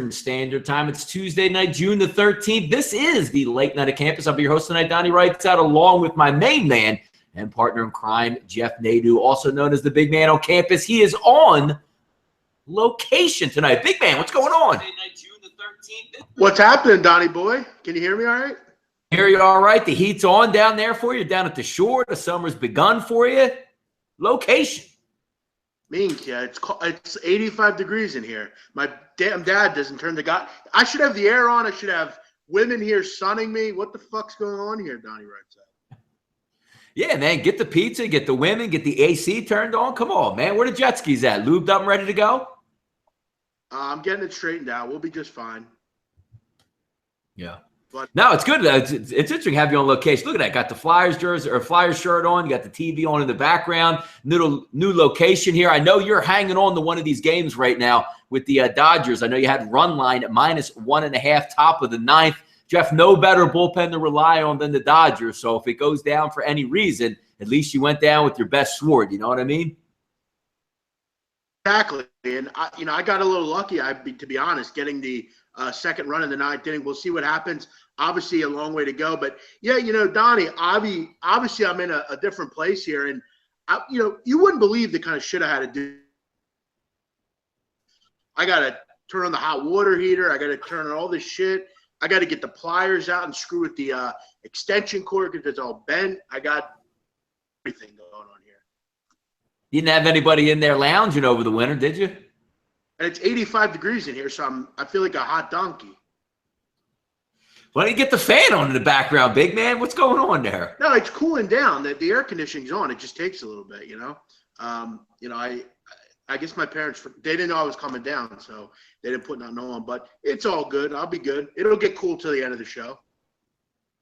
Standard Time. It's Tuesday night, June the 13th. This is the Late Night at Campus. I'll be your host tonight, Donnie Wrights out, along with my main man and partner in crime, Jeff Nadeau, also known as the big man on campus. He is on location tonight. Big man, what's going on? Tuesday night, June the 13th. What's happening, Donnie boy? Can you hear me all right? Hear you all right. The heat's on down there for you, down at the shore. The summer's begun for you. Location. Mean kid, it's 85 degrees in here. My damn dad doesn't turn the guy. I should have the air on. I should have women here sunning me. What the fuck's going on here, Donnie Wrights out? Yeah, man, get the pizza, get the women, get the AC turned on. Come on, man. Where the jet skis at? Lubed up and ready to go? I'm getting it straightened out. We'll be just fine. Yeah. But no, it's good. It's interesting to have you on location. Look at that. Got the Flyers jersey or Flyers shirt on. You got the TV on in the background. New location here. I know you're hanging on to one of these games right now with the Dodgers. I know you had run line at -1.5 top of the ninth. Jeff, no better bullpen to rely on than the Dodgers. So if it goes down for any reason, at least you went down with your best sword. You know what I mean? Exactly. And I got a little lucky. To be honest, getting the second run in the ninth inning. We'll see what happens. Obviously, a long way to go. But, yeah, Donnie, obviously I'm in a different place here. And, you wouldn't believe the kind of shit I had to do. I got to turn on the hot water heater. I got to turn on all this shit. I got to get the pliers out and screw with the extension cord because it's all bent. I got everything going on here. You didn't have anybody in there lounging over the winter, did you? And it's 85 degrees in here, so I feel like a hot donkey. Why don't you get the fan on in the background, big man? What's going on there? No, it's cooling down. The air conditioning's on. It just takes a little bit, I guess my parents, they didn't know I was coming down, so they didn't put nothing on. But it's all good. I'll be good. It'll get cool till the end of the show.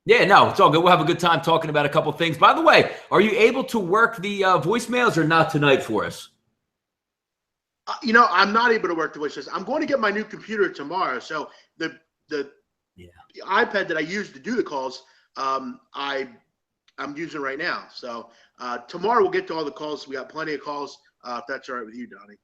Yeah, no, it's all good. We'll have a good time talking about a couple things. By the way, are you able to work the voicemails or not tonight for us? I'm not able to work the voices. I'm going to get my new computer tomorrow. So the iPad that I use to do the calls, I'm using right now. So tomorrow we'll get to all the calls. We got plenty of calls. If that's all right with you, Donnie.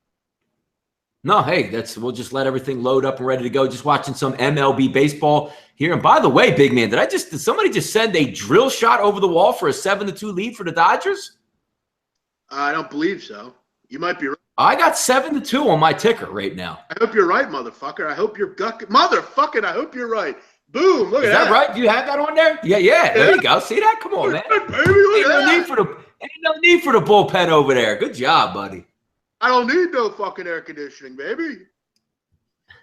No, hey, we'll just let everything load up and ready to go. Just watching some MLB baseball here. And by the way, big man, did somebody just send a drill shot over the wall for a 7-2 lead for the Dodgers? I don't believe so. You might be right. I got 7-2 on my ticker right now. I hope you're right, motherfucker. I hope you're motherfucking. I hope you're right. Boom! Look at that. Is that right? Do you have that on there? Yeah. There you go. See that? Come on, man. Baby, ain't no need for the bullpen over there. Good job, buddy. I don't need no fucking air conditioning, baby.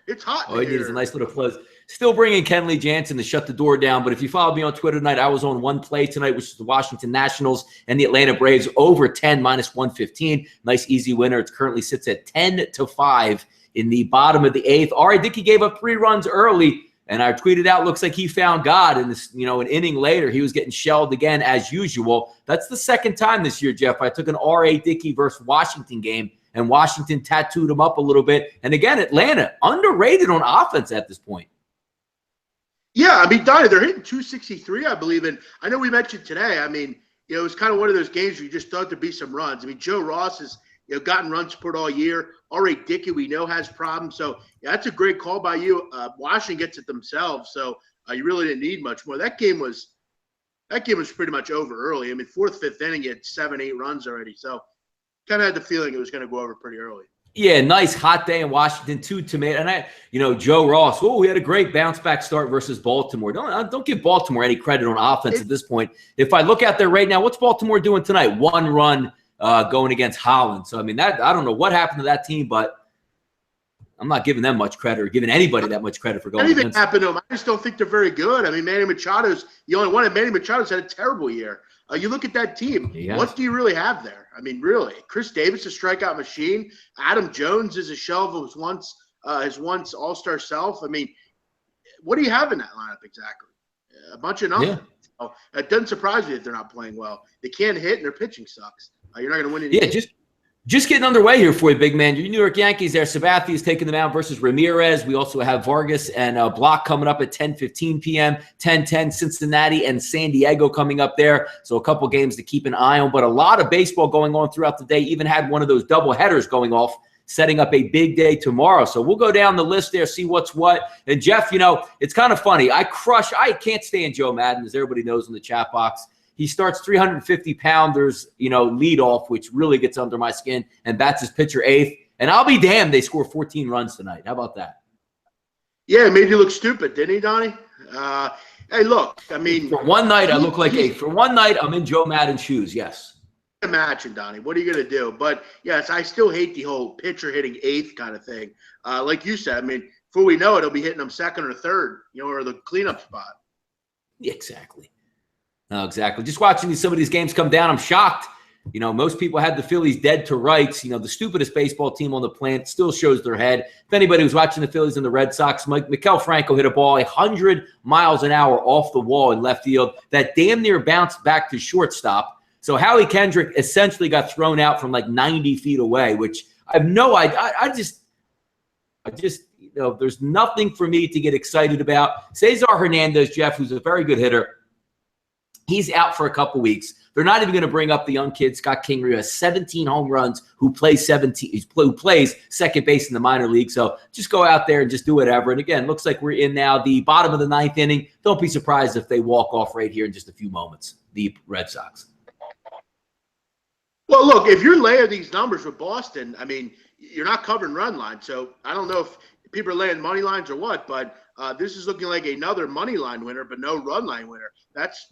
It's hot. Oh, he needs a nice little close. Still bringing Kenley Jansen to shut the door down. But if you follow me on Twitter tonight, I was on one play tonight, which is the Washington Nationals and the Atlanta Braves over 10 -115. Nice easy winner. It currently sits at 10-5 in the bottom of the eighth. R.A. Dickey gave up 3 runs early, and I tweeted out, looks like he found God. And this, an inning later, he was getting shelled again as usual. That's the second time this year, Jeff. I took an R.A. Dickey versus Washington game, and Washington tattooed him up a little bit. And again, Atlanta underrated on offense at this point. Yeah, Donnie, they're hitting 263, I believe. And I know we mentioned today, it was kind of one of those games where you just thought there'd be some runs. Joe Ross has gotten run support all year. R.A. Dickey, we know, has problems. So, yeah, that's a great call by you. Washington gets it themselves, so you really didn't need much more. That game was pretty much over early. 4th, 5th inning, you had 7, 8 runs already. So, kind of had the feeling it was going to go over pretty early. Yeah, nice hot day in Washington, 2 tomato. And Joe Ross, we had a great bounce back start versus Baltimore. Don't give Baltimore any credit on offense at this point. If I look out there right now, what's Baltimore doing tonight? 1 run going against Holland. So, I don't know what happened to that team, but I'm not giving them much credit or giving anybody that much credit for going against them. Anything happened to them. I just don't think they're very good. Manny Machado's the only one, and Manny Machado's had a terrible year. You look at that team. Yes. What do you really have there? Really. Chris Davis, a strikeout machine. Adam Jones is a shell of his once all-star self. What do you have in that lineup exactly? A bunch of nothing. Yeah. So it doesn't surprise me that they're not playing well. They can't hit, and their pitching sucks. You're not going to win any games. Just getting underway here for you, big man. Your New York Yankees there. Sabathia is taking them out versus Ramirez. We also have Vargas and Block coming up at 10:15 p.m., 10:10 Cincinnati and San Diego coming up there. So a couple games to keep an eye on, but a lot of baseball going on throughout the day. Even had one of those double headers going off setting up a big day tomorrow. So we'll go down the list there, see what's what. And Jeff, it's kind of funny. I can't stand Joe Madden, as everybody knows in the chat box. He starts 350-pounders, lead off, which really gets under my skin, and bats his pitcher eighth. And I'll be damned they score 14 runs tonight. How about that? Yeah, it made you look stupid, didn't he, Donnie? Hey, look, I mean. For one night, I look like for one night, I'm in Joe Madden's shoes, yes. Imagine, Donnie. What are you going to do? But, yes, I still hate the whole pitcher hitting eighth kind of thing. Like you said, I mean, before we know it, he'll be hitting them second or third, or the cleanup spot. Yeah, exactly. No, exactly. Just watching some of these games come down, I'm shocked. Most people had the Phillies dead to rights. The stupidest baseball team on the planet still shows their head. If anybody was watching the Phillies and the Red Sox, Maikel Franco hit a ball 100 miles an hour off the wall in left field that damn near bounced back to shortstop. So Howie Kendrick essentially got thrown out from like 90 feet away, which I have no idea. I just there's nothing for me to get excited about. Cesar Hernandez, Jeff, who's a very good hitter, he's out for a couple weeks. They're not even going to bring up the young kid, Scott Kingery, who has 17 home runs, who plays second base in the minor league. So just go out there and just do whatever. And again, looks like we're in now the bottom of the ninth inning. Don't be surprised if they walk off right here in just a few moments, the Red Sox. Well, look, if you're laying these numbers with Boston, I mean, you're not covering run line. So I don't know if people are laying money lines or what, but this is looking like another money line winner, but no run line winner. That's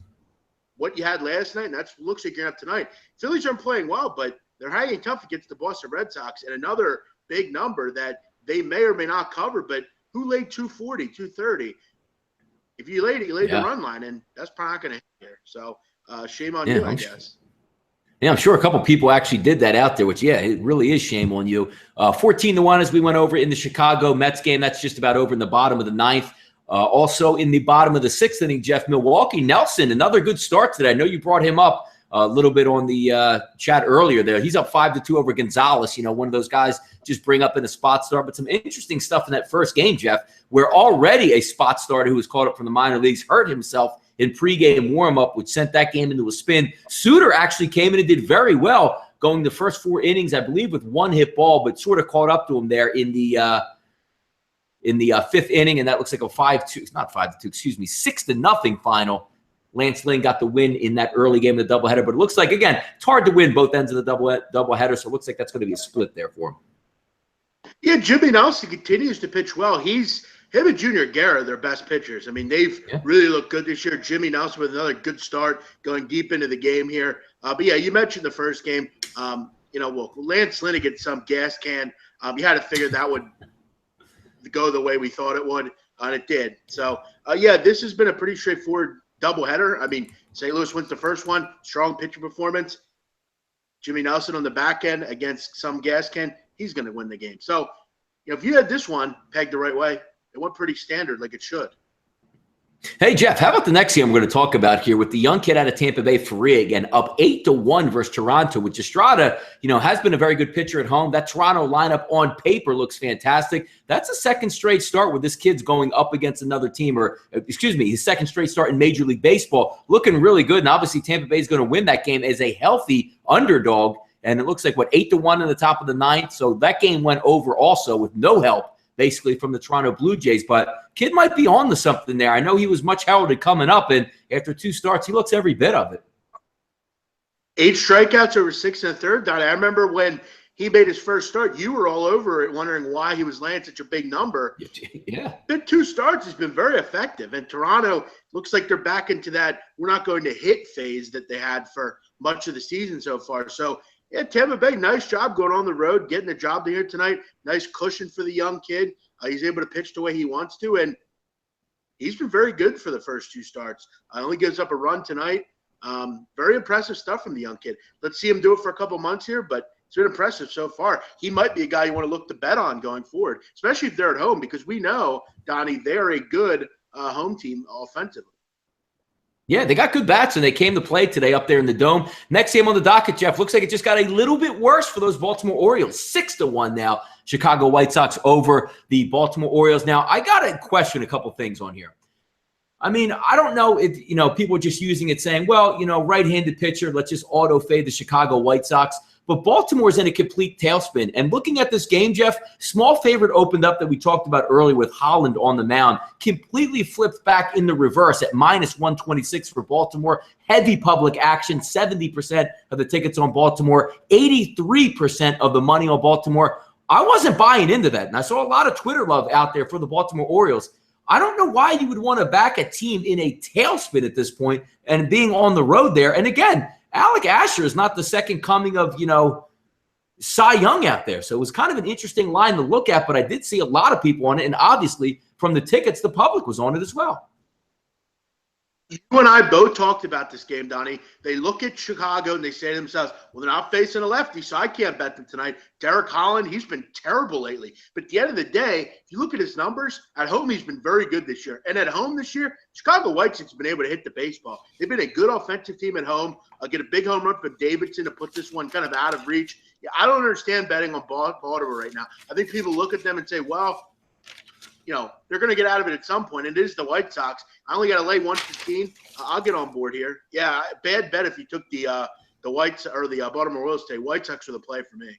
what you had last night, and that looks like you're going to have tonight. Phillies aren't playing well, but they're hanging tough against the Boston Red Sox. And another big number that they may or may not cover, but who laid 240, 230? If you laid it, you laid the run line, and that's probably not going to hit here. So shame on you, I guess. Yeah, I'm sure a couple people actually did that out there, which, it really is shame on you. 14-1 as we went over in the Chicago Mets game. That's just about over in the bottom of the ninth. Also in the bottom of the sixth inning, Jeff, Milwaukee Nelson, another good start today. I know you brought him up a little bit on the chat earlier there. He's up 5-2 over Gonzalez, one of those guys just bring up in a spot start. But some interesting stuff in that first game, Jeff, where already a spot starter who was called up from the minor leagues hurt himself in pregame warm-up, which sent that game into a spin. Suter actually came in and did very well, going the first 4 innings, I believe, with 1 hit ball, but sort of caught up to him there in the fifth inning, and that looks like a 6-0 final. Lance Lynn got the win in that early game of the doubleheader, but it looks like, again, it's hard to win both ends of the doubleheader, so it looks like that's going to be a split there for him. Yeah, Jimmy Nelson continues to pitch well. Him and Junior Guerra are their best pitchers. I mean, they've really looked good this year. Jimmy Nelson with another good start, going deep into the game here. But yeah, you mentioned the first game. Lance Lynn against some gas can. You had to figure that would go the way we thought it would, and it did. So, this has been a pretty straightforward doubleheader. I mean, St. Louis wins the first one, strong pitching performance. Jimmy Nelson on the back end against some gas can, he's going to win the game. So, if you had this one pegged the right way, it went pretty standard like it should. Hey, Jeff, how about the next game we're going to talk about here with the young kid out of Tampa Bay, Faria, again, up 8-1 versus Toronto, which Estrada, has been a very good pitcher at home. That Toronto lineup on paper looks fantastic. That's a second straight start with this kid's going up against another team, his second straight start in Major League Baseball, looking really good. And obviously Tampa Bay is going to win that game as a healthy underdog. And it looks like, 8-1 in the top of the ninth. So that game went over also with no help, basically, from the Toronto Blue Jays. But kid might be on to something there. I know he was much heralded coming up, and after 2 starts, he looks every bit of it. 8 strikeouts over 6 1/3. Donnie, I remember when he made his first start, you were all over it, wondering why he was laying such a big number. Yeah. Been 2 starts. He's been very effective. And Toronto looks like they're back into that we're not going to hit phase that they had for much of the season so far. So, yeah, Tampa Bay, nice job going on the road, getting the job here tonight. Nice cushion for the young kid. He's able to pitch the way he wants to, and he's been very good for the first 2 starts. Only gives up a run tonight. Very impressive stuff from the young kid. Let's see him do it for a couple months here, but it's been impressive so far. He might be a guy you want to look to bet on going forward, especially if they're at home, because we know, Donnie, they're a good home team offensively. Yeah, they got good bats, and they came to play today up there in the Dome. Next game on the docket, Jeff, looks like it just got a little bit worse for those Baltimore Orioles. 6-1 now, Chicago White Sox over the Baltimore Orioles. Now, I got to question a couple things on here. I mean, I don't know if, people are just using it saying, well, right-handed pitcher, let's just auto-fade the Chicago White Sox. But Baltimore's in a complete tailspin. And looking at this game, Jeff, small favorite opened up that we talked about earlier with Holland on the mound, completely flipped back in the reverse at -126 for Baltimore. Heavy public action, 70% of the tickets on Baltimore, 83% of the money on Baltimore. I wasn't buying into that, and I saw a lot of Twitter love out there for the Baltimore Orioles. I don't know why you would want to back a team in a tailspin at this point and being on the road there. And again, Alec Asher is not the second coming of, Cy Young out there. So it was kind of an interesting line to look at, but I did see a lot of people on it, and obviously from the tickets, the public was on it as well. You and I both talked about this game, Donnie. They look at Chicago and they say to themselves, well, they're not facing a lefty, so I can't bet them tonight. Derek Holland, he's been terrible lately. But at the end of the day, if you look at his numbers, at home he's been very good this year. And at home this year, Chicago White Sox have been able to hit the baseball. They've been a good offensive team at home. I'll get a big home run for Davidson to put this one kind of out of reach. Yeah, I don't understand betting on Baltimore right now. I think people look at them and say, well, they're going to get out of it at some point. And it is the White Sox. I only got to lay 115. I'll get on board here. Yeah, bad bet if you took the Whites or the Baltimore Orioles today. White Sox are the play for me.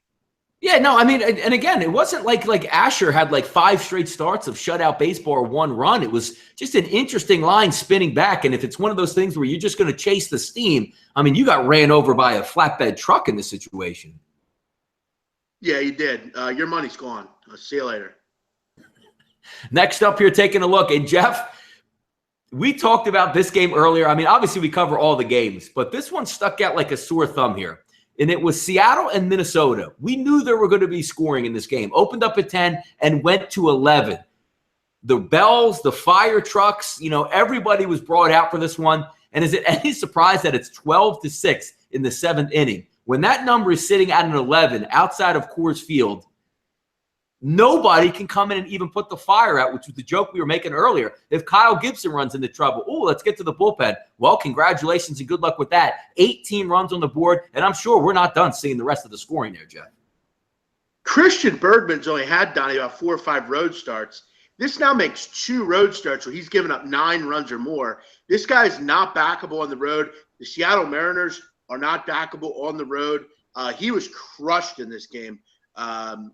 Yeah, no, I mean, and again, it wasn't like Asher had like 5 straight starts of shutout baseball or 1 run. It was just an interesting line spinning back. And if it's one of those things where you're just going to chase the steam, I mean, you got ran over by a flatbed truck in this situation. Yeah, you did. Your money's gone. I'll see you later. Next up here, taking a look. And Jeff, we talked about this game earlier. I mean, obviously we cover all the games, but this one stuck out like a sore thumb here. And it was Seattle and Minnesota. We knew there were going to be scoring in this game. Opened up at 10 and went to 11. The bells, the fire trucks, everybody was brought out for this one. And is it any surprise that it's 12-6 in the 7th inning? When that number is sitting at an 11 outside of Coors Field, nobody can come in and even put the fire out, which was the joke we were making earlier. If Kyle Gibson runs into trouble, let's get to the bullpen. Well, congratulations and good luck with that. 18 runs on the board, and I'm sure we're not done seeing the rest of the scoring there, Jeff. Christian Bergman's only had, Donnie, about 4 or 5 road starts. This now makes 2 road starts where he's given up 9 runs or more. This guy's not backable on the road. The Seattle Mariners are not backable on the road. He was crushed in this game.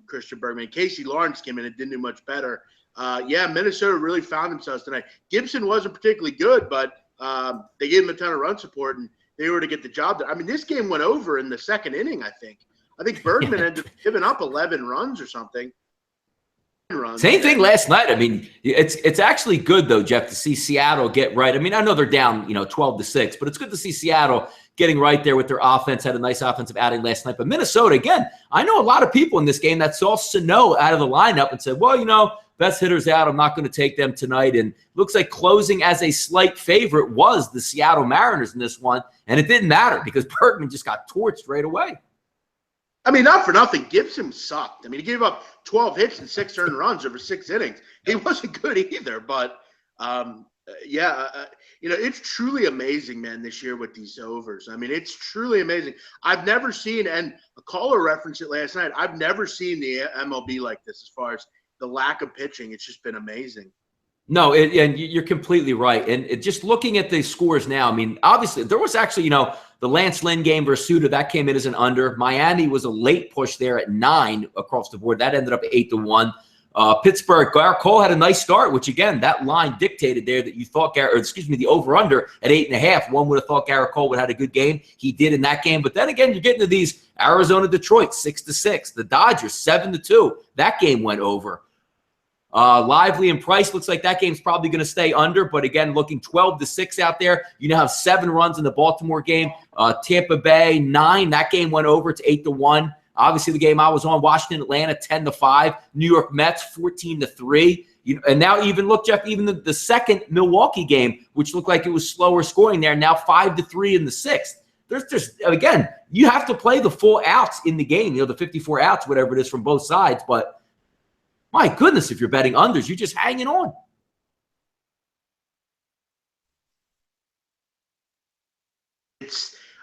Christian Bergman. Casey Lawrence came in and didn't do much better. Minnesota really found themselves tonight. Gibson wasn't particularly good, but they gave him a ton of run support, and they were to get the job done. I mean, this game went over in the 2nd inning, I think. I think Bergman ended up giving up 11 runs or something. Same thing last night. I mean, it's actually good, though, Jeff, to see Seattle get right. I mean, I know they're down, 12-6, but it's good to see Seattle getting right there with their offense. Had a nice offensive outing last night. But Minnesota, again, I know a lot of people in this game that saw Sano out of the lineup and said, well, best hitters out. I'm not going to take them tonight. And looks like closing as a slight favorite was the Seattle Mariners in this one. And it didn't matter because Bergman just got torched right away. I mean, not for nothing, Gibson sucked. I mean, he gave up 12 hits and 6 earned runs over 6 innings. He wasn't good either, but it's truly amazing, man, this year with these overs. I mean, it's truly amazing. I've never seen, and a caller referenced it last night, I've never seen the MLB like this as far as the lack of pitching. It's just been amazing. No, and you're completely right. And just looking at the scores now, I mean, obviously there was actually, the Lance Lynn game versus Suter, that came in as an under. Miami was a late push there at 9 across the board. That ended up 8-1. Pittsburgh, Garrett Cole had a nice start, which again, that line dictated there that you thought the over-under at 8.5. One would have thought Garrett Cole would have had a good game. He did in that game. But then again, you're getting to these Arizona-Detroit, 6-6. The Dodgers, 7-2. That game went over. Lively and Price, looks like that game's probably going to stay under. But again, looking 12-6 out there. You now have 7 runs in the Baltimore game. Tampa Bay, 9. That game went over to 8-1. Obviously, the game I was on, Washington, Atlanta, 10-5. New York Mets, 14-3. And now even look, Jeff, even the second Milwaukee game, which looked like it was slower scoring there, now 5-3 in the 6th. There's just, again, you have to play the full outs in the game, the 54 outs, whatever it is from both sides. But my goodness, if you're betting unders, you're just hanging on.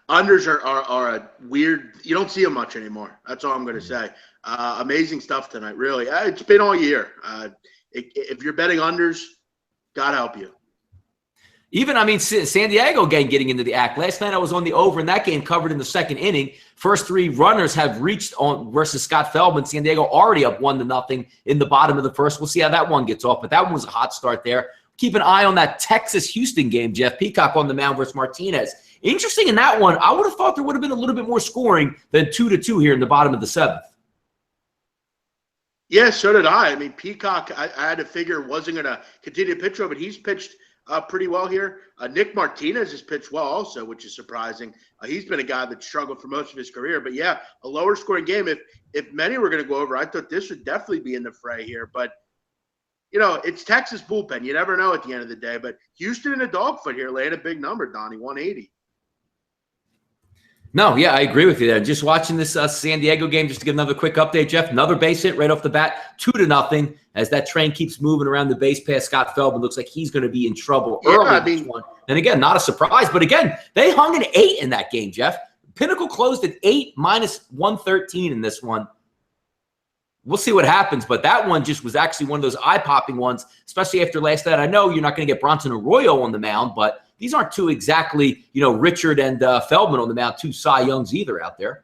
Unders are a weird – you don't see them much anymore. That's all I'm going to say. Amazing stuff tonight, really. It's been all year. If you're betting unders, God help you. Even, I mean, San Diego again getting into the act. Last night I was on the over in that game, covered in the second inning. First three runners have reached on versus Scott Feldman. San Diego already up 1-0 in the bottom of the first. We'll see how that one gets off, but that one was a hot start there. Keep an eye on that Texas-Houston game, Jeff. Peacock on the mound versus Martinez. Interesting in that one, I would have thought there would have been a little bit more scoring than 2-2 here in the bottom of the seventh. Yeah, so did I. I mean, Peacock, I had to figure wasn't going to continue to pitch well, but he's pitched pretty well here. Nick Martinez has pitched well also, which is surprising. He's been a guy that struggled for most of his career. But, yeah, a lower scoring game. If many were going to go over, I thought this would definitely be in the fray here. But, you know, it's Texas bullpen. You never know at the end of the day. But Houston in a dogfoot here, laying a big number, Donnie, 180. No, yeah, I agree with you there. Just watching this San Diego game, just to give another quick update, Jeff, another base hit right off the bat, 2-0, as that train keeps moving around the base pass. Scott Feldman looks like he's going to be in trouble early this one. And again, not a surprise, but again, they hung an 8 in that game, Jeff. Pinnacle closed at 8 minus 113 in this one. We'll see what happens, but that one just was actually one of those eye-popping ones, especially after last night. I know you're not going to get Bronson Arroyo on the mound, but these aren't two exactly, you know, Richard and Feldman on the mound, two Cy Youngs either out there.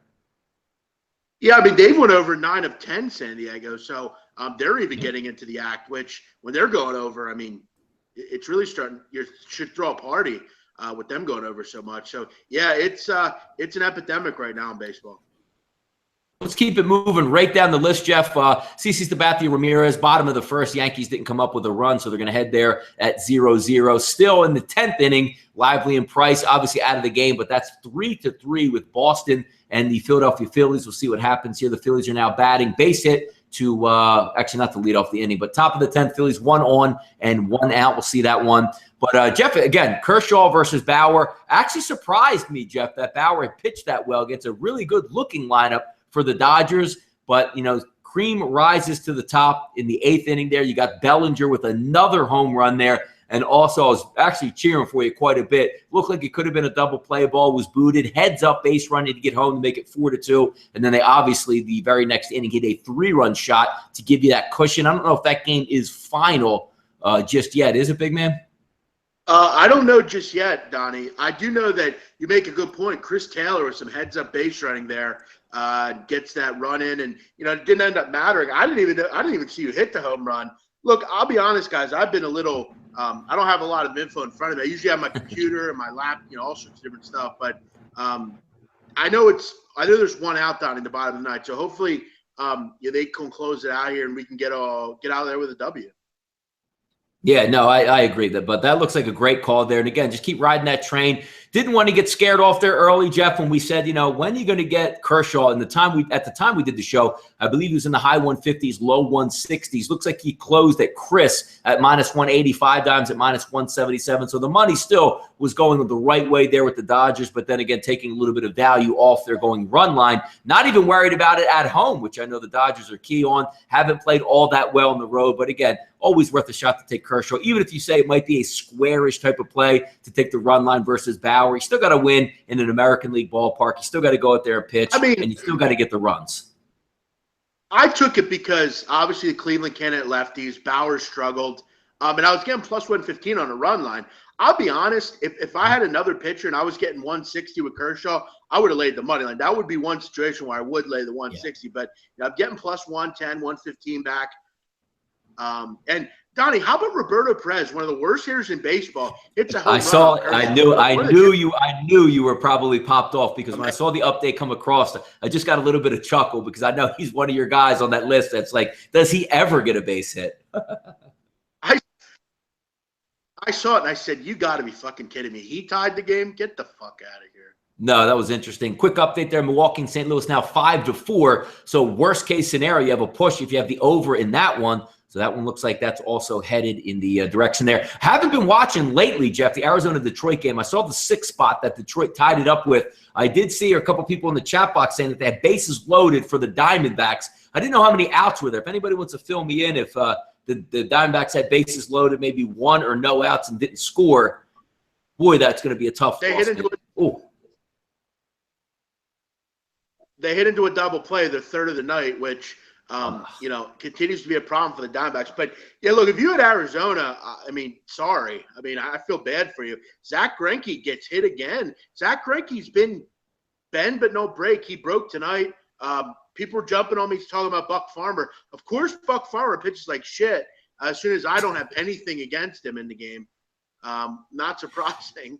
Yeah, I mean, they went over 9 of 10, San Diego, so they're even getting into the act, which when they're going over, I mean, it's really starting – you should throw a party with them going over so much. So, yeah, it's an epidemic right now in baseball. Let's keep it moving right down the list, Jeff. CC Sabathia Ramirez, bottom of the first. Yankees didn't come up with a run, so they're going to head there at 0-0. Still in the 10th inning, Lively and Price obviously out of the game, but that's 3-3 with Boston and the Philadelphia Phillies. We'll see what happens here. The Phillies are now batting base hit to actually not to lead off the inning, but top of the 10th, Phillies 1 on and 1 out. We'll see that one. But, Jeff, again, Kershaw versus Bauer actually surprised me, Jeff, that Bauer had pitched that well against a really good-looking lineup for the Dodgers. But, you know, cream rises to the top in the 8th inning there. You got Bellinger with another home run there. And also, I was actually cheering for you quite a bit. Looked like it could have been a double play. Ball was booted. Heads up, base running to get home to make it 4-2. And then they obviously, the very next inning, hit a 3-run shot to give you that cushion. I don't know if that game is final just yet. Is it, big man? I don't know just yet, Donnie. I do know that you make a good point. Chris Taylor with some heads-up base running there gets that run in, and you know it didn't end up mattering. I didn't even see you hit the home run. Look, I'll be honest, guys. I've been a little. I don't have a lot of info in front of me. I usually have my computer and my lap, you know, all sorts of different stuff. But I know there's one out down in the bottom of the ninth. So hopefully, they can close it out here and we can get out of there with a W. Yeah, no, I agree. But that looks like a great call there. And again, just keep riding that train. Didn't want to get scared off there early, Jeff, when we said, you know, when are you going to get Kershaw? And at the time we did the show, I believe he was in the high 150s, low 160s. Looks like he closed at Chris at minus 185, Dimes at minus 177. So the money still was going the right way there with the Dodgers, but then again, taking a little bit of value off their going run line. Not even worried about it at home, which I know the Dodgers are key on. Haven't played all that well on the road, but again, always worth a shot to take Kershaw, even if you say it might be a squarish type of play to take the run line versus Bauer. You still got to win in an American League ballpark. You still got to go out there and pitch, and you still got to get the runs. I took it because obviously the Cleveland candidate lefties, Bauer struggled, and I was getting plus 115 on a run line. I'll be honest, if I had another pitcher and I was getting 160 with Kershaw, I would have laid the money line. That would be one situation where I would lay the 160, but you know, I'm getting plus 110, 115 back. And Donnie, how about Roberto Perez, one of the worst hitters in baseball? It's a home run. I knew you were probably popped off because when I saw the update come across, I just got a little bit of chuckle because I know he's one of your guys on that list. That's like, does he ever get a base hit? I saw it and I said, you got to be fucking kidding me. He tied the game. Get the fuck out of here. No, that was interesting. Quick update there. Milwaukee and St. Louis now 5-4. So worst case scenario, you have a push if you have the over in that one. So that one looks like that's also headed in the direction there. Haven't been watching lately, Jeff, the Arizona-Detroit game. I saw the 6th spot that Detroit tied it up with. I did see a couple people in the chat box saying that they had bases loaded for the Diamondbacks. I didn't know how many outs were there. If anybody wants to fill me in, if the Diamondbacks had bases loaded, maybe 1 or no outs and didn't score, boy, that's going to be a tough loss. They hit into a double play the third of the night, which Continues to be a problem for the Diamondbacks. But, yeah, look, if you had Arizona, sorry. I feel bad for you. Zach Greinke gets hit again. Zach Greinke's been bend but no break. He broke tonight. People are jumping on me talking about Buck Farmer. Of course, Buck Farmer pitches like shit as soon as I don't have anything against him in the game. Not surprising.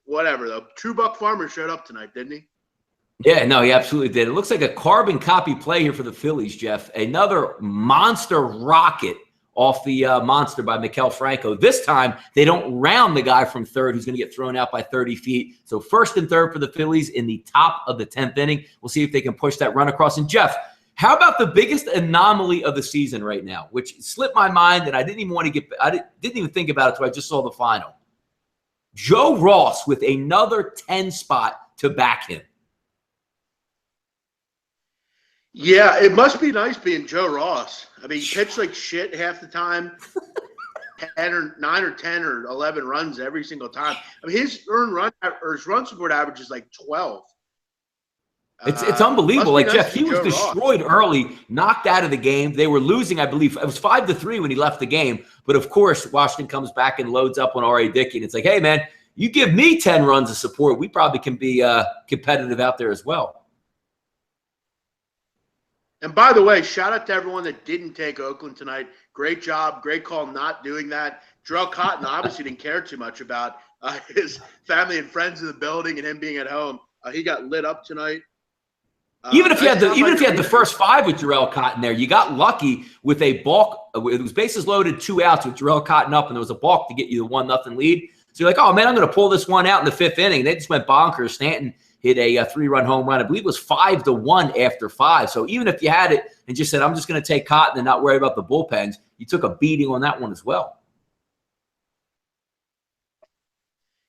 Whatever, though. True Buck Farmer showed up tonight, didn't he? Yeah, no, he absolutely did. It looks like a carbon copy play here for the Phillies, Jeff. Another monster rocket off the monster by Maikel Franco. This time, they don't round the guy from third who's going to get thrown out by 30 feet. So first and third for the Phillies in the top of the 10th inning. We'll see if they can push that run across. And, Jeff, how about the biggest anomaly of the season right now, which slipped my mind, and I didn't even think about it until I just saw the final. Joe Ross with another 10 spot to back him. Yeah, it must be nice being Joe Ross. He pitched like shit half the time. 9 or 10 or 11 runs every single time. His his run support average is like 12. It's unbelievable. Like, Jeff, he was destroyed early, knocked out of the game. They were losing, I believe. It was 5-3 when he left the game. But, of course, Washington comes back and loads up on R.A. Dickey. And it's like, hey, man, you give me 10 runs of support, we probably can be competitive out there as well. And by the way, shout out to everyone that didn't take Oakland tonight. Great job. Great call not doing that. Jarrell Cotton obviously didn't care too much about his family and friends in the building and him being at home. He got lit up tonight. Even if you had the first 5 with Jarrell Cotton there, you got lucky with a balk. It was bases loaded, 2 outs with Jarrell Cotton up, and there was a balk to get you the 1-0 lead. So you're like, oh, man, I'm going to pull this one out in the 5th inning. They just went bonkers. Stanton hit a 3-run home run. I believe it was 5-1 after 5. So even if you had it and just said, I'm just going to take Cotton and not worry about the bullpens, you took a beating on that one as well.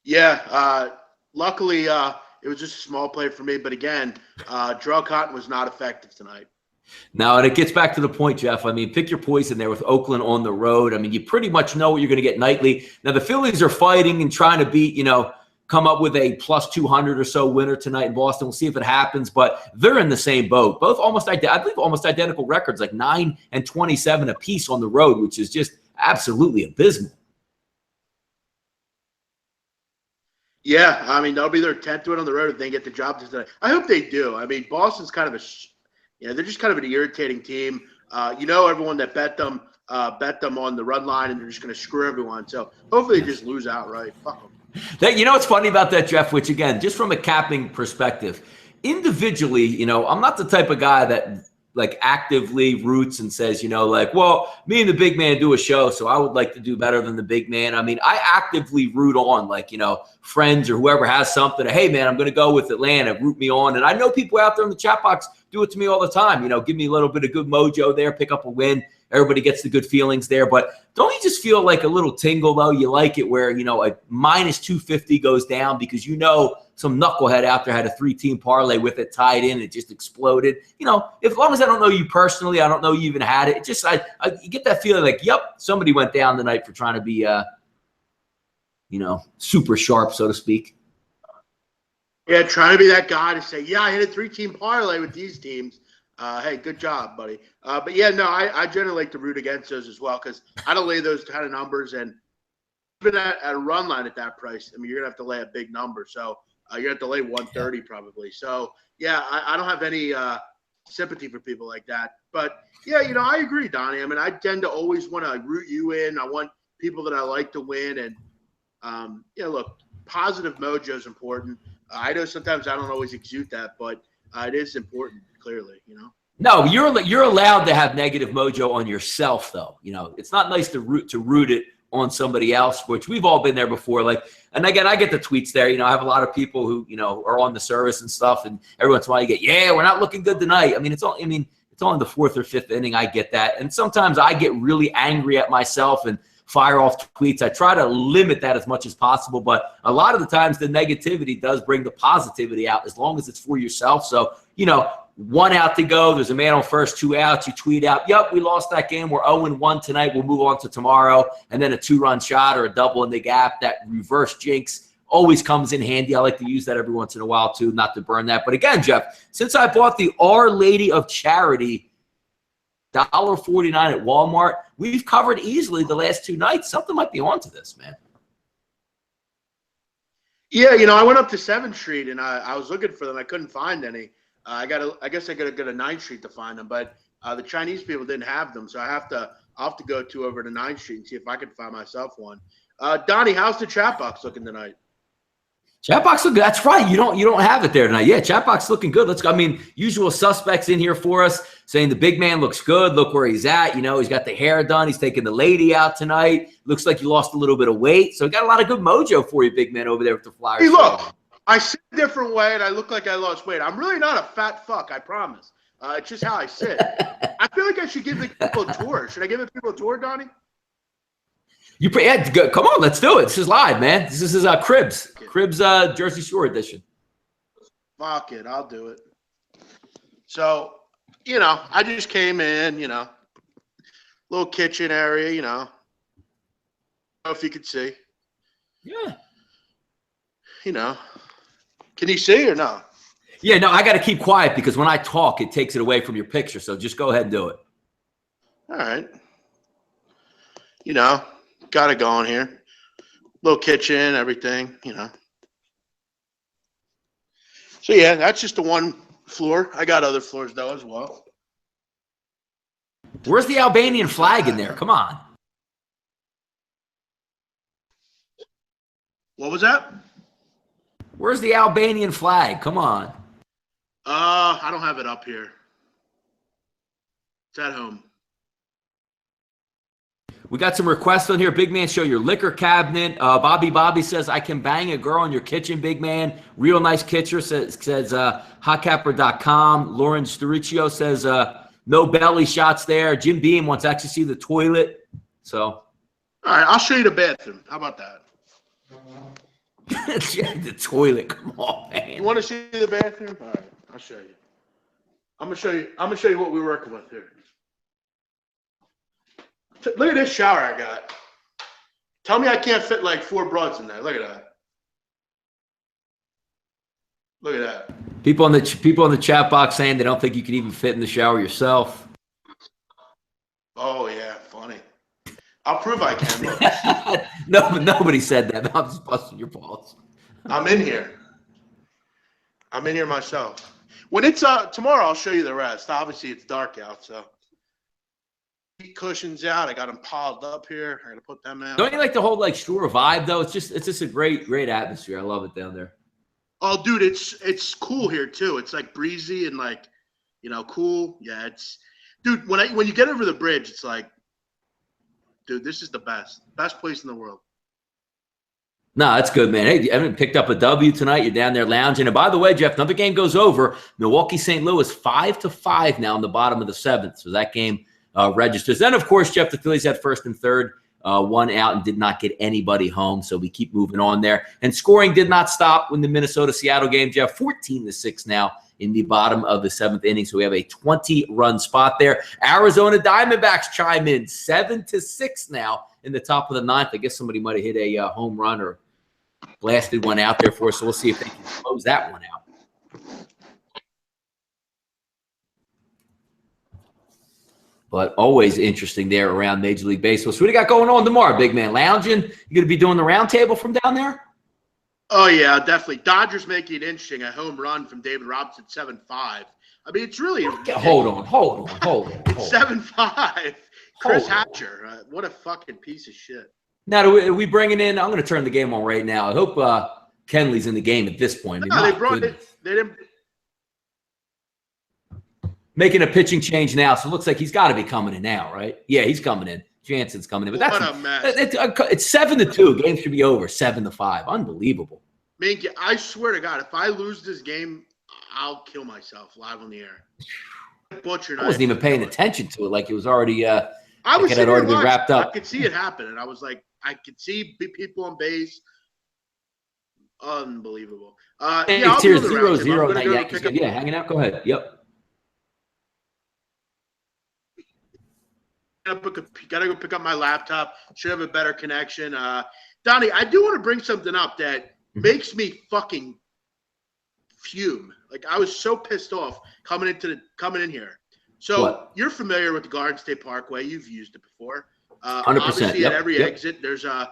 Yeah, luckily it was just a small play for me. But again, Jarrell Cotton was not effective tonight. Now, and it gets back to the point, Jeff. Pick your poison there with Oakland on the road. You pretty much know what you're going to get nightly. Now, the Phillies are fighting and trying to beat, come up with a plus 200 or so winner tonight in Boston. We'll see if it happens, but they're in the same boat. Both almost identical records, like 9-27 apiece on the road, which is just absolutely abysmal. Yeah, that'll be their 10th win on the road if they get the job tonight. I hope they do. Boston's kind of they're just kind of an irritating team. Everyone that bet them on the run line, and they're just going to screw everyone. So hopefully they just lose outright. Fuck them. What's funny about that, Jeff, which, again, just from a capping perspective, individually, I'm not the type of guy that, actively roots and says, well, me and the big man do a show, so I would like to do better than the big man. I actively root on, friends or whoever has something. Hey, man, I'm going to go with Atlanta. Root me on. And I know people out there in the chat box do it to me all the time. Give me a little bit of good mojo there, pick up a win. Everybody gets the good feelings there. But don't you just feel like a little tingle, though? You like it where, a minus 250 goes down because some knucklehead out there had a 3-team parlay with it tied in. It just exploded. As long as I don't know you personally, I don't know you even had it. It just, you get that feeling like, yep, somebody went down tonight for trying to be, super sharp, so to speak. Yeah, trying to be that guy to say, yeah, I hit a 3-team parlay with these teams. Hey, good job, buddy. But yeah, no, I generally like to root against those as well because I don't lay those kind of numbers. And even at a run line at that price, you're going to have to lay a big number. So you're going to have to lay 130 probably. So, yeah, I don't have any sympathy for people like that. But, yeah, I agree, Donnie. I tend to always want to root you in. I want people that I like to win. And, look, positive mojo is important. I know sometimes I don't always exude that, but it is important, clearly, No, you're allowed to have negative mojo on yourself, though. It's not nice to root it on somebody else, which we've all been there before. And again, I get the tweets there. I have a lot of people who, are on the service and stuff, and every once in a while you get, yeah, we're not looking good tonight. It's only the 4th or 5th inning. I get that. And sometimes I get really angry at myself and fire off tweets. I try to limit that as much as possible, but a lot of the times the negativity does bring the positivity out as long as it's for yourself. So, 1 out to go. There's a man on first, 2 outs. You tweet out, yep, we lost that game. We're 0-1 tonight. We'll move on to tomorrow. And then a 2-run shot or a double in the gap, that reverse jinx always comes in handy. I like to use that every once in a while too, not to burn that. But again, Jeff, since I bought the Our Lady of Charity $1.49 at Walmart, we've covered easily the last 2 nights. Something might be onto this, man. Yeah, I went up to 7th Street and I was looking for them. I couldn't find any. I guess I gotta go to 9th Street to find them, but the Chinese people didn't have them, so I'll have to go over to 9th Street and see if I can find myself one. Donnie, how's the chat box looking tonight? Chat box looking good. That's right. You don't have it there tonight. Yeah, chat box looking good. Let's go. I mean, usual suspects in here for us saying the big man looks good. Look where he's at. He's got the hair done. He's taking the lady out tonight. Looks like you lost a little bit of weight. So got a lot of good mojo for you, big man, over there with the Flyers. Hey, look, I sit a different way and I look like I lost weight. I'm really not a fat fuck, I promise. It's just how I sit. I feel like I should give the people a tour. Should I give the people a tour, Donnie? Come on, let's do it. This is live, man. This is Cribs Jersey Shore edition. Fuck it, I'll do it. So, I just came in, little kitchen area, I don't know if you could see. Yeah. Can you see or no? Yeah, no, I got to keep quiet because when I talk, it takes it away from your picture. So just go ahead and do it. All right. Got it going here. Little kitchen, everything, So, yeah, that's just the one floor. I got other floors, though, as well. Where's the Albanian flag in there? Come on. What was that? Where's the Albanian flag? Come on. I don't have it up here. It's at home. We got some requests on here. Big man, show your liquor cabinet. Bobby says, I can bang a girl in your kitchen, big man. Real nice kitchen, says hotcapper.com. Lauren Sturicchio says, no belly shots there. Jim Beam wants to actually see the toilet. So. All right, I'll show you the bathroom. How about that? The toilet, come on, man. You want to see the bathroom? All right, I'll show you. I'm gonna show you what we're working with here. Look at this shower I got. Tell me I can't fit like 4 broads in there. Look at that. Look at that. People in the chat box saying they don't think you can even fit in the shower yourself. Oh yeah, funny. I'll prove I can. No, nobody said that. I'm just busting your balls. I'm in here myself. When it's tomorrow, I'll show you the rest. Obviously, it's dark out, so. Cushions out. I got them piled up here. I gotta put them out. Don't you like the whole Shore vibe though? It's just a great atmosphere. I love it down there. Oh, dude, it's cool here too. It's breezy and cool. Yeah, dude. When you get over the bridge, it's dude, this is the best place in the world. No, that's good, man. Hey, you haven't picked up a W tonight. You're down there lounging. And by the way, Jeff, another game goes over. Milwaukee St. Louis 5-5 now in the bottom of the 7th. So that game registers. Then, of course, Jeff, the Phillies had first and third, 1 out and did not get anybody home. So we keep moving on there. And scoring did not stop when the Minnesota-Seattle game, Jeff, 14-6 now in the bottom of the 7th inning. So we have a 20-run spot there. Arizona Diamondbacks chime in 7-6 now in the top of the 9th. I guess somebody might have hit a home run or blasted one out there for us. So we'll see if they can close that one out. But always interesting there around Major League Baseball. So what do you got going on tomorrow, big man? Lounging? You going to be doing the round table from down there? Oh, yeah, definitely. Dodgers making it interesting. A home run from David Robinson, 7-5. I mean, it's really – Hold on. It's 7-5. Chris Hatcher. What a fucking piece of shit. Now, are we bringing in – I'm going to turn the game on right now. I hope Kenley's in the game at this point. No, they brought it – they didn't – making a pitching change now, so it looks like he's got to be coming in now, right? Yeah, he's coming in. Jansen's coming in. But what a mess. It's 7-2. Game should be over. 7-5. Unbelievable. Minky, I swear to God, if I lose this game, I'll kill myself live on the air. Butcher. I wasn't even paying attention to it. Like it was already. It had already been wrapped up. I could see it happen, and I was like, I could see people on base. Unbelievable. Hey, yeah, it's here 0-0. Yeah, hanging out. Go ahead. Yep. Gotta go pick up my laptop. Should have a better connection. Donnie, I do want to bring something up that makes me fucking fume. Like, I was so pissed off coming in here. So you're familiar with the Garden State Parkway. You've used it before. 100%. Obviously, at every exit, there's a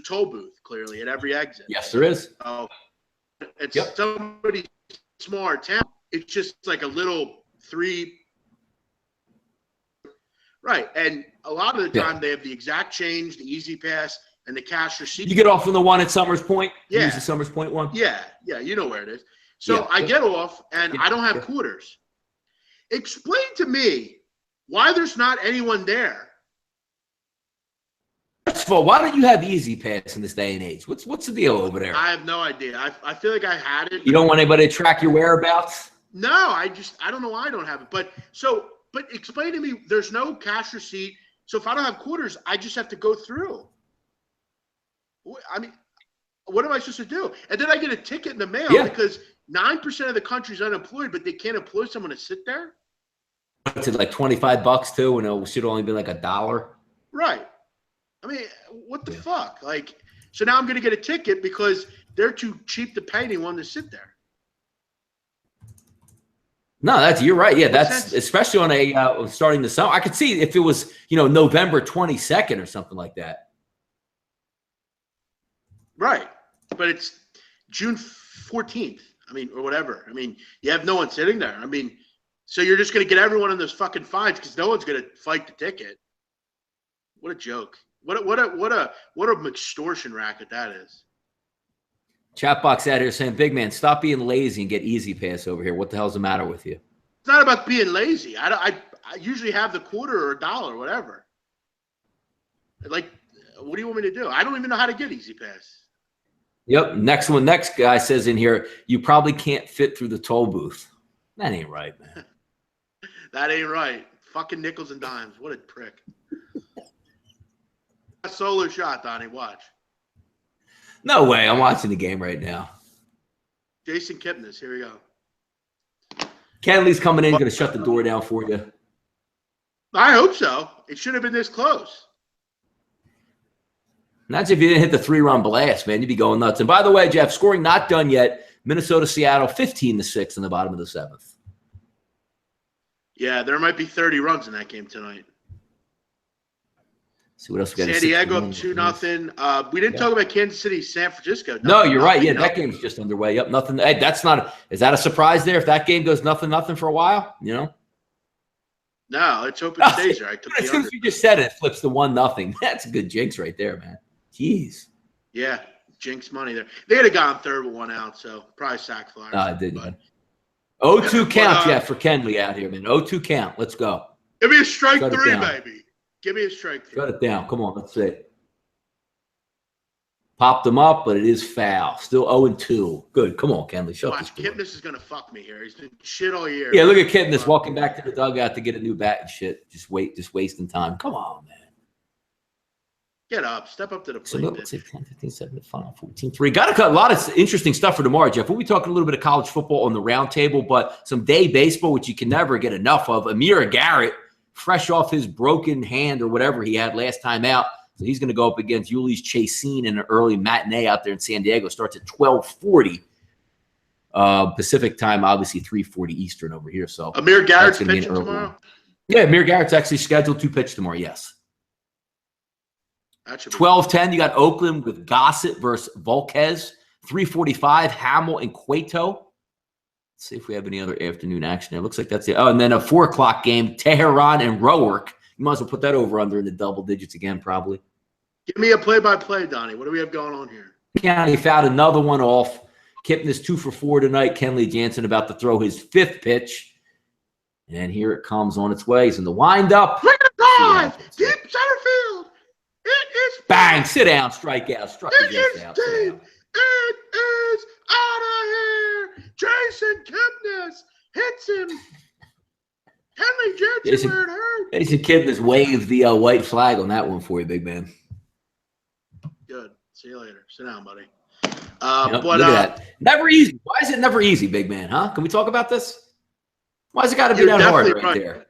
toll booth, clearly, at every exit. Yes, there is. It's somebody smart town. It's just like a little 3. Right. And a lot of the time they have the exact change, the Easy Pass, and the cash receipt. You get off from the one at Summers Point? Yeah. Use the Summers Point one? Yeah. Yeah. You know where it is. So I get off and I don't have quarters. Explain to me why there's not anyone there. First of all, why don't you have Easy Pass in this day and age? What's the deal over there? I have no idea. I feel like I had it. You don't want anybody to track your whereabouts? No, I don't know why I don't have it. But explain to me, there's no cash receipt. So if I don't have quarters, I just have to go through. I mean, what am I supposed to do? And then I get a ticket in the mail because 9% of the country's unemployed, but they can't employ someone to sit there. What's it, like $25 too? And it should only be like $1. Right. I mean, what the fuck? Like, so now I'm going to get a ticket because they're too cheap to pay anyone to sit there. No, you're right. Yeah, that's especially on a starting the summer. I could see if it was, November 22nd or something like that. Right. But it's June 14th. I mean, or whatever. I mean, you have no one sitting there. I mean, so you're just going to get everyone in those fucking fines because no one's going to fight the ticket. What a joke. What a extortion racket that is. Chat box out here saying, "Big man, stop being lazy and get Easy Pass over here. What the hell's the matter with you?" It's not about being lazy. I usually have the quarter or $1 or whatever. Like, what do you want me to do? I don't even know how to get Easy Pass. Yep. Next guy says in here, you probably can't fit through the toll booth. That ain't right, man. That ain't right. Fucking nickels and dimes. What a prick. A solo shot, Donnie. Watch. No way. I'm watching the game right now. Jason Kipnis. Here we go. Kenley's coming in, going to shut the door down for you. I hope so. It should have been this close. Imagine if you didn't hit the 3-run blast, man. You'd be going nuts. And by the way, Jeff, scoring not done yet. Minnesota, Seattle, 15-6 in the bottom of the 7th. Yeah, there might be 30 runs in that game tonight. See what else we got. San Diego up 2-0. We didn't talk about Kansas City, San Francisco. No, you're right. Yeah, that game's just underway. Yep, nothing. Hey, that's not. Is that a surprise there? If that game goes nothing for a while, No, let's hope it stays there. I took as soon as you just said it, flips to 1-0. That's a good jinx right there, man. Jeez. Yeah, jinx money there. They had gone third with 1 out, so probably sack fly. No, I didn't. 0-2 count, Jeff, for Kenley out here, man. 0-2 count. Let's go. Give me a strike 3, baby. Give me a strike 3. Shut it down. Come on, let's see. Popped them up, but it is foul. Still 0-2. Good. Come on, Kenley. Shut this door. Kipnis is going to fuck me here. He's been shit all year. Yeah, look at Kipnis walking back to the dugout to get a new bat and shit. Just wasting time. Come on, man. Get up. Step up to the plate. So let's say 10, 15, 7, 5, 14, 3. Got to cut a lot of interesting stuff for tomorrow, Jeff. We'll be talking a little bit of college football on the round table, but some day baseball, which you can never get enough of. Amir Garrett, fresh off his broken hand or whatever he had last time out. So he's going to go up against Ulysses Chaseen in an early matinee out there in San Diego. Starts at 12:40 Pacific time, obviously 3:40 Eastern over here. So Amir Garrett's pitching tomorrow? Yeah, Amir Garrett's actually scheduled to pitch tomorrow, yes. 12:10, you got Oakland with Gossett versus Volquez. 3:45, Hamill and Cueto. Let's see if we have any other afternoon action there. Looks like that's it. Oh, and then a 4 o'clock game, Tehran and Roark. You might as well put that over under in the double digits again, probably. Give me a play-by-play, Donnie. What do we have going on here? County fouled another one off. Kipnis 2 for 4 tonight. Kenley Jansen about to throw his 5th pitch. And here it comes on its way. He's in the windup. Look at the drive! Deep center field! It is bang! Sit down, strikeout. Struck it is out. It is out of here! Jason Kipnis hits him. Kenley Jansen where it hurt. Jason Kipnis waved the white flag on that one for you, big man. Good. See you later. Sit down, buddy. Look at that. Never easy. Why is it never easy, big man? Huh? Can we talk about this? Why's it got to be that hard right there?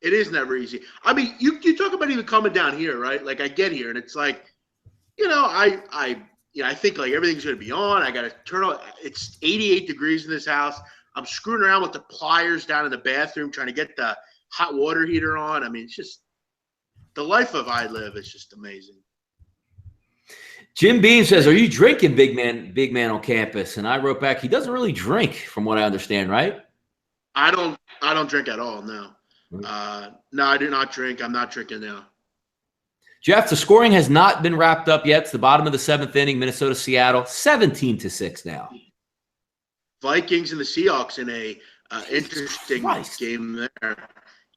It is never easy. I mean, you talk about even coming down here, right? Like I get here and it's like, I I think like everything's going to be on. I got to turn on. It's 88 degrees in this house. I'm screwing around with the pliers down in the bathroom trying to get the hot water heater on. I mean, it's just the life of I live is just amazing. Jim Beam says, "Are you drinking, big man on campus?" And I wrote back, "He doesn't really drink, from what I understand, right?" I don't drink at all. No, no, I do not drink. I'm not drinking now. Jeff, the scoring has not been wrapped up yet. It's the bottom of the 7th inning. Minnesota, Seattle, 17-6 now. Vikings and the Seahawks in a interesting game there.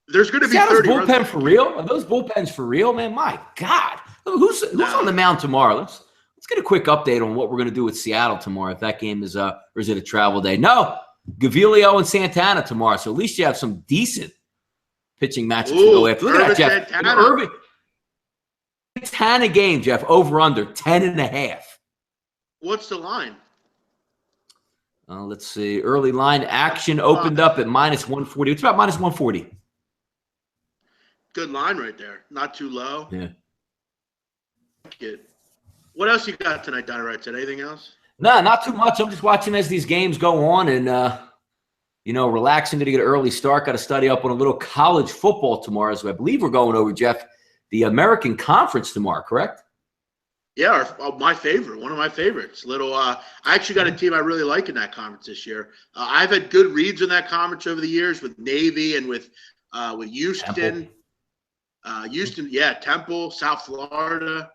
There's going to be Seattle's 30 bullpen for real? Are those bullpens for real, man? My God, who's on the mound tomorrow? Let's get a quick update on what we're going to do with Seattle tomorrow. If that game is or is it a travel day? No, Gavilio and Santana tomorrow. So at least you have some decent pitching matchups to go after. Look at that, Jeff. Irving. Santana game, Jeff, over under 10.5. What's the line? Let's see. Early line action opened up at -140. It's about -140. Good line right there. Not too low. Yeah. Good. What else you got tonight, Donnie? Anything else? No, not too much. I'm just watching as these games go on and, relaxing. Going to get an early start. Got to study up on a little college football tomorrow. So I believe we're going over, Jeff, the American Conference tomorrow, correct? Yeah, my favorite, one of my favorites. I actually got a team I really like in that conference this year. I've had good reads in that conference over the years with Navy and with Houston. Temple, South Florida.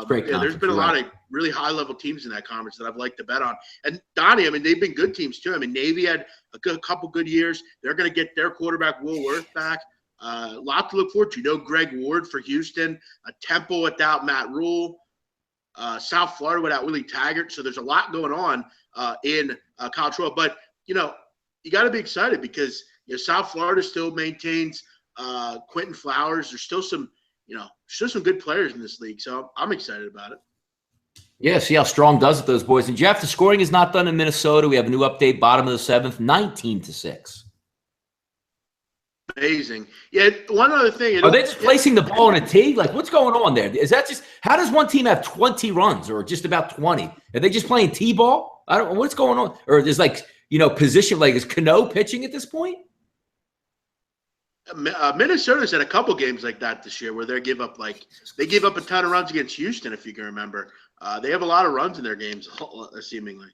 There's been a lot of really high-level teams in that conference that I've liked to bet on. And Donnie, I mean, they've been good teams too. I mean, Navy had a couple good years. They're going to get their quarterback Will Worth back. A lot to look forward to. Greg Ward for Houston, Temple without Matt Rule, South Florida without Willie Taggart. So there's a lot going on in college football. But, you got to be excited because South Florida still maintains Quentin Flowers. There's still some good players in this league. So I'm excited about it. Yeah, see how Strong does it, those boys. And, Jeff, the scoring is not done in Minnesota. We have a new update, bottom of the 7th, 19-6. Amazing. Yeah, one other thing. Are they just placing the ball in a tee? Like, what's going on there? Is that just – how does one team have 20 runs or just about 20? Are they just playing T-ball? I don't – what's going on? Or there's position – like is Cano pitching at this point? Minnesota's had a couple games like that this year where they gave up a ton of runs against Houston, if you can remember. They have a lot of runs in their games, seemingly.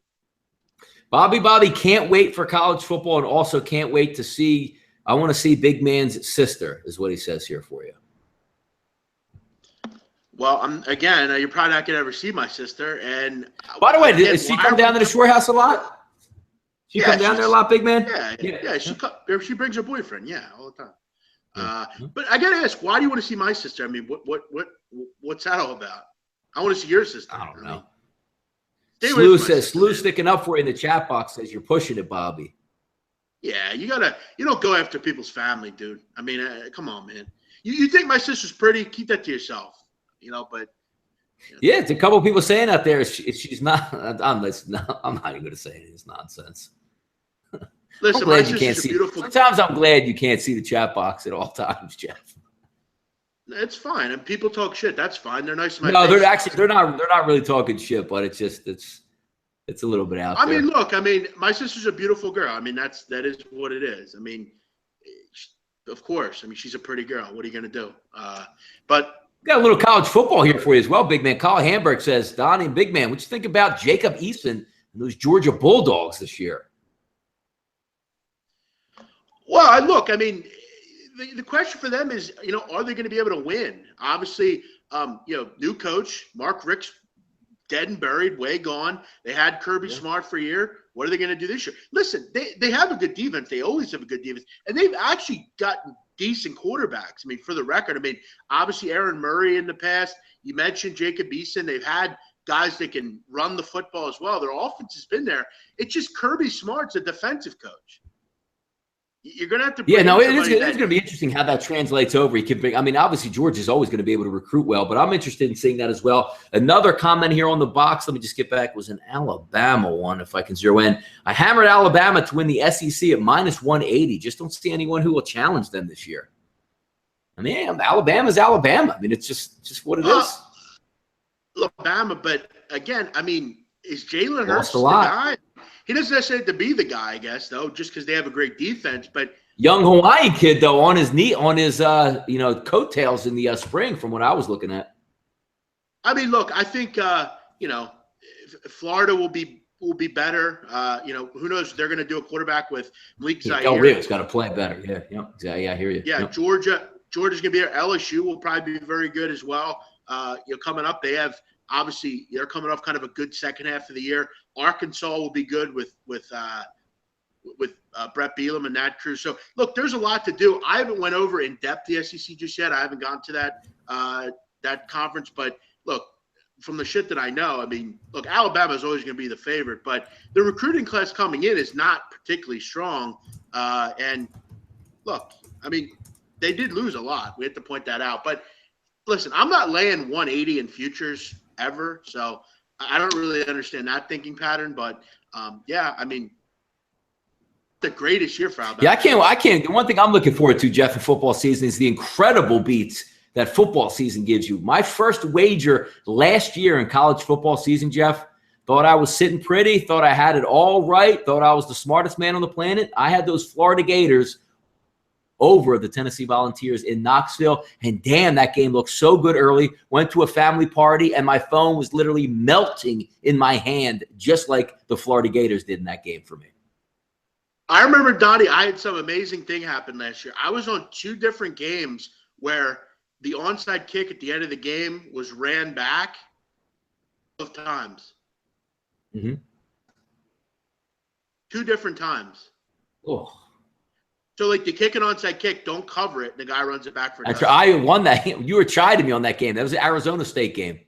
Bobby can't wait for college football and also can't wait to see – I want to see Big Man's sister, is what he says here for you. Well, you're probably not going to ever see my sister. And by the way, does she come down to the Shore House a lot? She come down there a lot, Big Man? Yeah. She brings her boyfriend, all the time. But I got to ask, why do you want to see my sister? I mean, what's that all about? I want to see your sister. I don't know. Slew sticking up for you in the chat box says you're pushing it, Bobby. Yeah, you don't go after people's family, dude. I mean, come on, man. You think my sister's pretty? Keep that to yourself, but. Yeah, it's a couple of people saying out there she's not. I'm not even going to say it. It's nonsense. Listen, my sister's beautiful. Sometimes I'm glad you can't see the chat box at all times, Jeff. It's fine. And people talk shit. That's fine. They're nice to my face. They're not really talking shit, but it's a little bit out there. I mean, look, my sister's a beautiful girl. I mean, that is what it is. I mean, of course. I mean, she's a pretty girl. What are you going to do? But got a little college football here for you as well, Big Man. Kyle Hamburg says, Donnie and Big Man, what you think about Jacob Eason and those Georgia Bulldogs this year? Well, look, I mean, the question for them is, are they going to be able to win? Obviously, new coach, Mark Richt's dead and buried, way gone. They had Kirby Smart for a year. What are they going to do this year? Listen, they have a good defense. They always have a good defense. And they've actually gotten decent quarterbacks. I mean, for the record, obviously Aaron Murray in the past. You mentioned Jacob Eason. They've had guys that can run the football as well. Their offense has been there. It's just Kirby Smart's a defensive coach. You're going to have to. Yeah, no, it's going to be interesting how that translates over. He can bring. Obviously Georgia's always going to be able to recruit well, but I'm interested in seeing that as well. Another comment here on the box. Let me just get back. Was an Alabama one, if I can zero in. I hammered Alabama to win the SEC at -180. Just don't see anyone who will challenge them this year. I mean, Alabama's Alabama. I mean, it's just what it is. Alabama, but again, I mean, is Jalen Lost Hurts a the lot. guy? He doesn't necessarily have to be the guy, I guess, though, just because they have a great defense. But Young Hawaiian kid, though, on his coattails in the spring, from what I was looking at. I mean, look, I think Florida will be better. Who knows? They're going to do a quarterback with Malik Zaire. Del Rio's got to play better. Yeah, I hear you. Yeah, yep. Georgia's going to be there. LSU will probably be very good as well. Coming up, they have obviously they're coming off kind of a good second half of the year. Arkansas will be good with Brett Bielema and that crew. So look, there's a lot to do. I haven't went over in depth the SEC just yet. I haven't gone to that conference, but look, from the shit that I know, I mean, look, Alabama is always going to be the favorite, but the recruiting class coming in is not particularly strong. And look, I mean, they did lose a lot. We have to point that out. But listen, I'm not laying 180 in futures ever, so I don't really understand that thinking pattern. But I mean, the greatest year for Alabama. Yeah, I can't. The one thing I'm looking forward to, Jeff, in football season is the incredible beats that football season gives you. My first wager last year in college football season, Jeff, thought I was sitting pretty, thought I had it all right, thought I was the smartest man on the planet. I had those Florida Gators over the Tennessee Volunteers in Knoxville, and damn, that game looked so good early. Went to a family party, and my phone was literally melting in my hand, just like the Florida Gators did in that game for me. I remember, Donnie, I had some amazing thing happen last year. I was on 2 different games where the onside kick at the end of the game was ran back both times. Mm-hmm. 2 different times. Oh. So, like, the kick an onside kick, don't cover it, and the guy runs it back for a touchdown. I won that. You were chiding me on that game. That was the Arizona State game.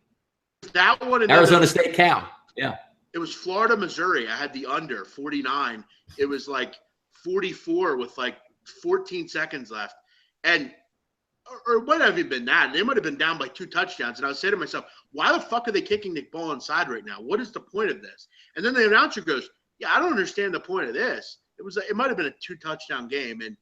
That one. Arizona State count. Yeah. It was Florida, Missouri. I had the under 49. It was like 44 with like 14 seconds left. And or what have you been that? They might have been down by 2 touchdowns. And I was saying to myself, why the fuck are they kicking the ball inside right now? What is the point of this? And then the announcer goes, yeah, I don't understand the point of this. It might have been a 2-touchdown game. And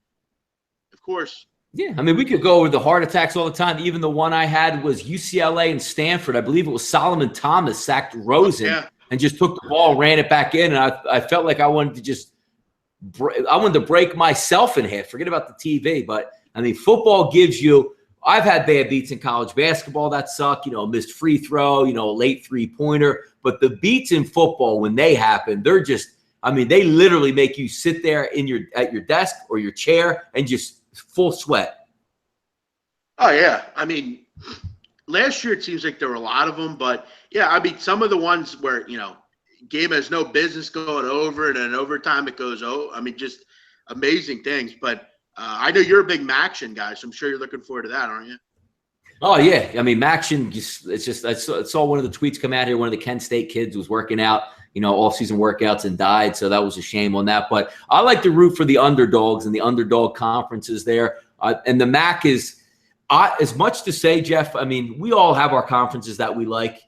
of course. Yeah, I mean, we could go over the heart attacks all the time. Even the one I had was UCLA and Stanford. I believe it was Solomon Thomas sacked Rosen and just took the ball, ran it back in. And I felt like I wanted to break myself in half. Forget about the TV. But, I mean, football gives you – I've had bad beats in college basketball that suck, a missed free throw, a late three-pointer. But the beats in football, when they happen, they're just – I mean, they literally make you sit there at your desk or your chair and just full sweat. Oh, yeah. I mean, last year it seems like there were a lot of them. But, yeah, I mean, some of the ones where, game has no business going over and in overtime it goes, I mean, just amazing things. But I know you're a big Maction guy, so I'm sure you're looking forward to that, aren't you? Oh, yeah. I mean, Maction, I saw one of the tweets come out here. One of the Kent State kids was working out, off-season workouts and died. So that was a shame on that. But I like to root for the underdogs and the underdog conferences there. And the MAC is as much to say, Jeff, I mean, we all have our conferences that we like.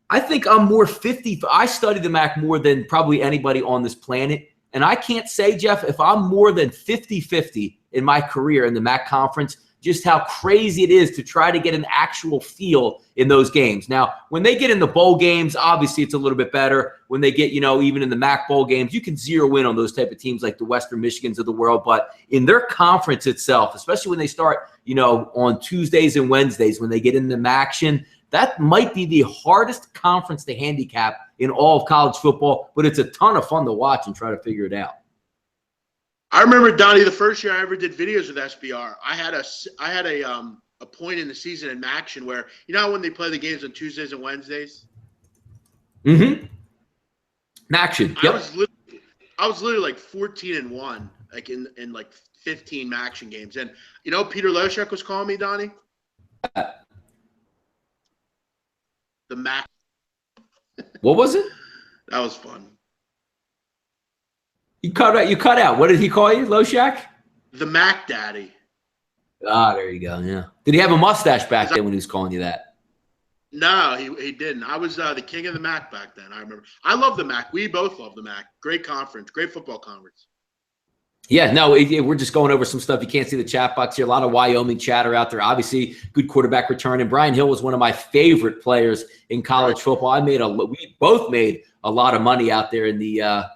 I think I'm more 50. I study the MAC more than probably anybody on this planet. And I can't say, Jeff, if I'm more than 50-50 in my career in the MAC conference, just how crazy it is to try to get an actual feel in those games. Now, when they get in the bowl games, obviously it's a little bit better. When they get, even in the MAC bowl games, you can zero in on those type of teams like the Western Michigans of the world. But in their conference itself, especially when they start, on Tuesdays and Wednesdays, when they get in the Maction, that might be the hardest conference to handicap in all of college football, but it's a ton of fun to watch and try to figure it out. I remember, Donnie, the first year I ever did videos with SBR, I had a point in the season in Maction where, how when they play the games on Tuesdays and Wednesdays? Mm-hmm. Maction. Yep. I was literally like 14-1, like in like 15 Maction games. And Peter Loshek was calling me, Donnie? The Mac. What was it? That was fun. You cut out. What did he call you, Loshak? The Mac Daddy. Ah, there you go. Yeah. Did he have a mustache back then when he was calling you that? No, he didn't. I was the king of the MAC back then. I remember. I love the MAC. We both love the MAC. Great conference. Great football conference. Yeah, no, we're just going over some stuff. You can't see the chat box here. A lot of Wyoming chatter out there. Obviously, good quarterback return. And Brian Hill was one of my favorite players in college football. We both made a lot of money out there in the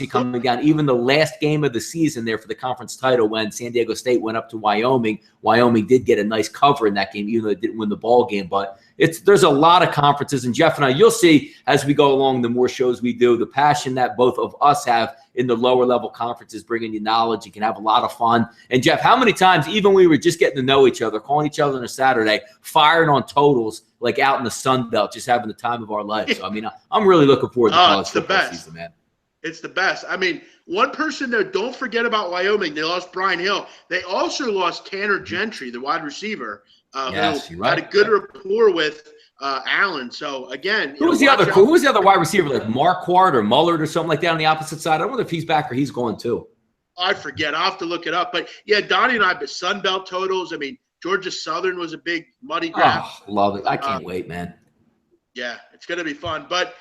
coming down. Even the last game of the season there for the conference title, when San Diego State went up to Wyoming, Wyoming did get a nice cover in that game, even though they didn't win the ball game. But there's a lot of conferences, and Jeff and I, you'll see as we go along, the more shows we do, the passion that both of us have in the lower level conferences, bringing you knowledge. You can have a lot of fun. And Jeff, how many times, even we were just getting to know each other, calling each other on a Saturday, firing on totals, like out in the Sun Belt, just having the time of our lives. So, I mean, I'm really looking forward to college football season, man. It's the best. I mean, one person there, don't forget about Wyoming. They lost Brian Hill. They also lost Tanner Gentry, the wide receiver, Yes, who you're right. had a good rapport with Allen. So, again. Who was the other wide receiver, like Marquardt or Mullard or something like that on the opposite side? I don't know if he's back or he's going too. I forget. I'll have to look it up. But, yeah, Donnie and I, but Sun Belt totals. I mean, Georgia Southern was a big muddy grab. Oh, love it. I can't wait, man. Yeah, it's going to be fun. But,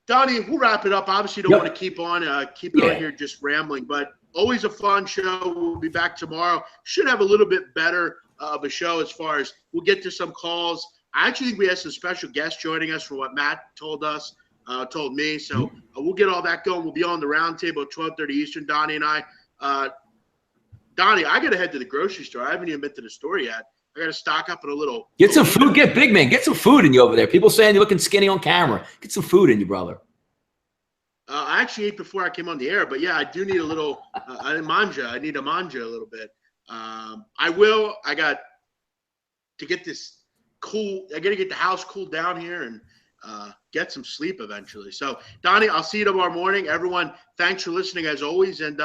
Donnie, we'll wrap it up. Obviously, don't want to keep on here just rambling, but always a fun show. We'll be back tomorrow. Should have a little bit better of a show as far as we'll get to some calls. I actually think we have some special guests joining us for what Matt told me. So we'll get all that going. We'll be on the roundtable at 12:30 Eastern, Donnie and I. Donnie, I got to head to the grocery store. I haven't even been to the store yet. I got to stock up on a little. Get some food. Get big, man. Get some food in you over there. People saying you're looking skinny on camera. Get some food in you, brother. I actually ate before I came on the air, but yeah, I do need a little manja. I need a manja a little bit. I will. I got to get this cool. I got to get the house cooled down here and get some sleep eventually. So, Donnie, I'll see you tomorrow morning. Everyone, thanks for listening as always, and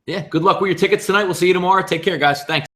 yeah, good luck with your tickets tonight. We'll see you tomorrow. Take care, guys. Thanks.